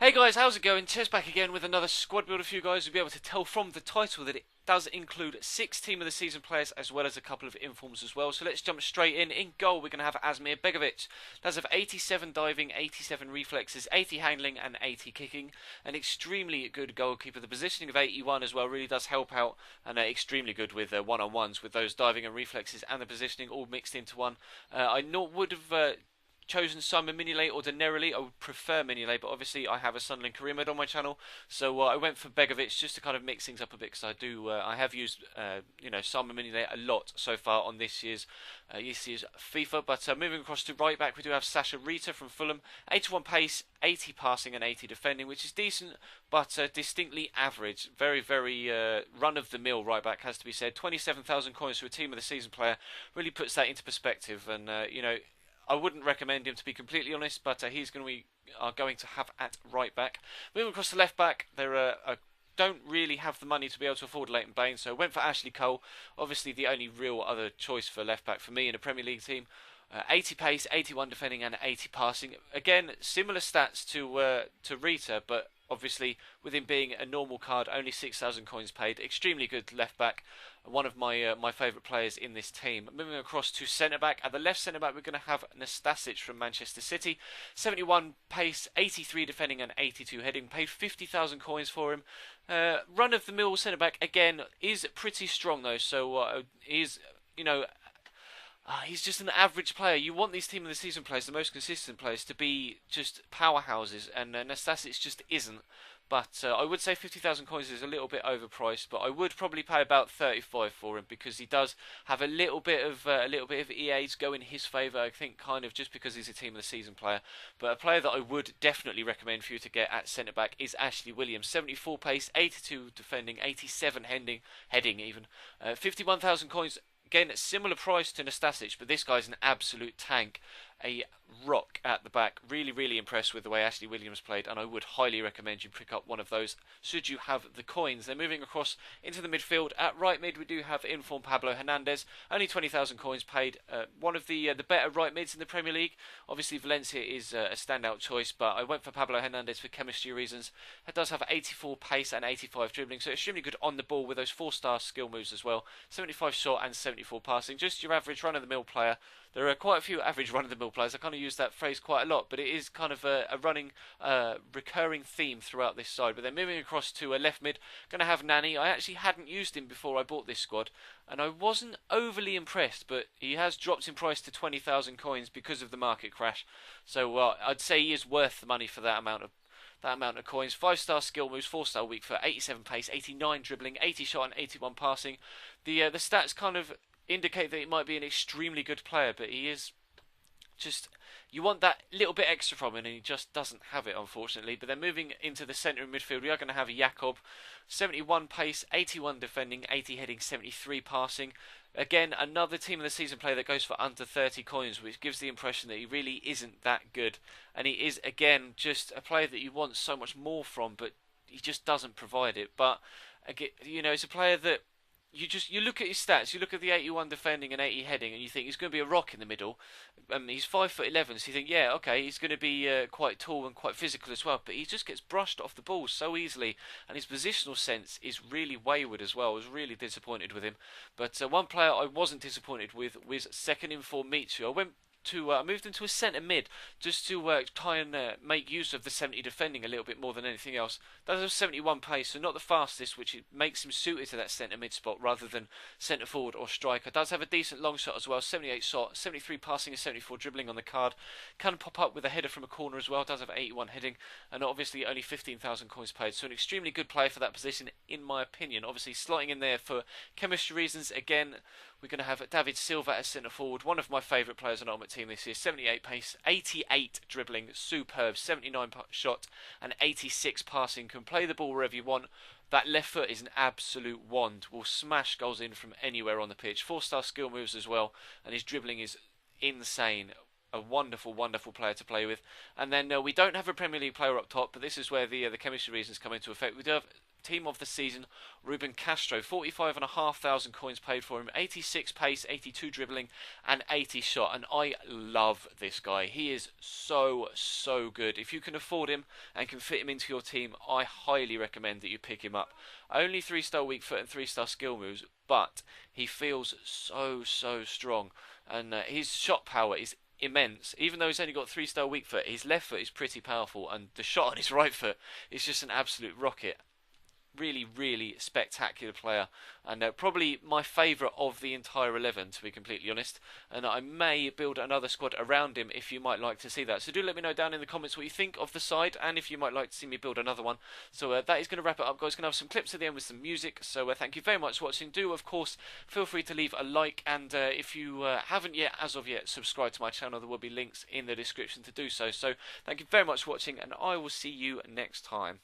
Hey guys, how's it going? Chess back again with another squad builder for you guys. You'll be able to tell from the title that it does include 6 Team of the Season players as well as a couple of informs as well. So let's jump straight in. In goal, we're going to have Asmir Begovic. Does have 87 diving, 87 reflexes, 80 handling and 80 kicking. An extremely good goalkeeper. The positioning of 81 as well really does help out, and extremely good with one-on-ones with those diving and reflexes and the positioning all mixed into one. Would have chosen Simon Mignolet ordinarily. I would prefer Mignolet, but obviously I have a Sunderland career mode on my channel, so I went for Begovic just to kind of mix things up a bit, because I have used Simon Mignolet a lot so far on this year's FIFA. But moving across to right back, we do have Sasha Rita from Fulham. 81 pace, 80 passing and 80 defending, which is decent but distinctly average. Very run of the mill right back, has to be said. 27,000 coins for a Team of the Season player really puts that into perspective, and I wouldn't recommend him, to be completely honest, but he's going to have at right back. Moving across to left back, don't really have the money to be able to afford Leighton Baines, so I went for Ashley Cole. Obviously the only real other choice for left back for me in a Premier League team. 80 pace, 81 defending and 80 passing. Again, similar stats to Rita, but obviously with him being a normal card, only 6,000 coins paid. Extremely good left back. One of my favourite players in this team. Moving across to centre back. At the left centre back, we're going to have Nastasic from Manchester City. 71 pace, 83 defending and 82 heading. Paid 50,000 coins for him. Run of the mill centre back again is pretty strong though. So he's just an average player. You want these Team of the Season players, the most consistent players, to be just powerhouses, and Nastasic just isn't. But I would say 50,000 coins is a little bit overpriced, but I would probably pay about 35 for him, because he does have a little bit of EAs go in his favour. I think kind of just because he's a Team of the Season player. But a player that I would definitely recommend for you to get at centre back is Ashley Williams. 74 pace, 82 defending, 87 heading even. 51,000 coins. Again, similar price to Nastasic, but this guy's an absolute tank. A rock at the back. Really impressed with the way Ashley Williams played, and I would highly recommend you pick up one of those should you have the coins. Then moving across into the midfield, at right mid we do have inform Pablo Hernandez. Only 20,000 coins paid. One of the better right mids in the Premier League. Obviously Valencia is a standout choice, but I went for Pablo Hernandez for chemistry reasons. It does have 84 pace and 85 dribbling, so extremely good on the ball with those 4-star skill moves as well. 75 shot and 74 passing. Just your average run-of-the-mill player. There are quite a few average run-of-the-mill players. I kind of use that phrase quite a lot, but it is kind of a running, recurring theme throughout this side. But then moving across to a left mid, going to have Nani. I actually hadn't used him before I bought this squad, and I wasn't overly impressed, but he has dropped in price to 20,000 coins because of the market crash. So I'd say he is worth the money for that amount of coins. 5-star skill moves, 4-star weak foot, 87 pace, 89 dribbling, 80 shot and 81 passing. The stats kind of indicate that he might be an extremely good player, but he is just, you want that little bit extra from him, and he just doesn't have it, unfortunately. But then moving into the centre of midfield, we are going to have Jakob. 71 pace, 81 defending, 80 heading, 73 passing. Again, another Team of the Season player that goes for under 30 coins, which gives the impression that he really isn't that good. And he is, again, just a player that you want so much more from, but he just doesn't provide it. But, again, it's a player that you look at his stats, you look at the 81 defending and 80 heading, and you think he's going to be a rock in the middle. He's 5'11", so you think, yeah, okay, he's going to be quite tall and quite physical as well. But he just gets brushed off the ball so easily, and his positional sense is really wayward as well. I was really disappointed with him. But one player I wasn't disappointed with was second in for MICHU. I moved into a centre mid just to try and make use of the 70 defending a little bit more than anything else. Does have 71 pace, so not the fastest, which makes him suited to that centre mid spot rather than centre forward or striker. Does have a decent long shot as well, 78 shot, 73 passing and 74 dribbling on the card. Can pop up with a header from a corner as well. Does have 81 heading, and obviously only 15,000 coins paid. So an extremely good player for that position, in my opinion. Obviously slotting in there for chemistry reasons. Again, we're going to have David Silva as centre forward, one of my favourite players on Ultimate Team this year. 78 pace, 88 dribbling, superb, 79 shot and 86 passing. Can play the ball wherever you want. That left foot is an absolute wand. Will smash goals in from anywhere on the pitch. 4-star skill moves as well, and his dribbling is insane. A wonderful player to play with. And then we don't have a Premier League player up top, but this is where the chemistry reasons come into effect. We do have team of the season, RUBÉN Castro. 45,500 coins paid for him. 86 pace, 82 dribbling, and 80 shot. And I love this guy. He is so good. If you can afford him and can fit him into your team, I highly recommend that you pick him up. Only 3-star weak foot and 3-star skill moves, but he feels so strong, and his shot power is immense. Even though he's only got 3-star weak foot, his left foot is pretty powerful, and the shot on his right foot is just an absolute rocket. Really spectacular player, and probably my favourite of the entire 11, to be completely honest. And I may build another squad around him if you might like to see that. So do let me know down in the comments what you think of the side, and if you might like to see me build another one. So that is going to wrap it up, guys. Going to have some clips at the end with some music. So thank you very much for watching. Do of course feel free to leave a like, and if you haven't yet, as of yet, subscribe to my channel. There will be links in the description to do so. So thank you very much for watching, and I will see you next time.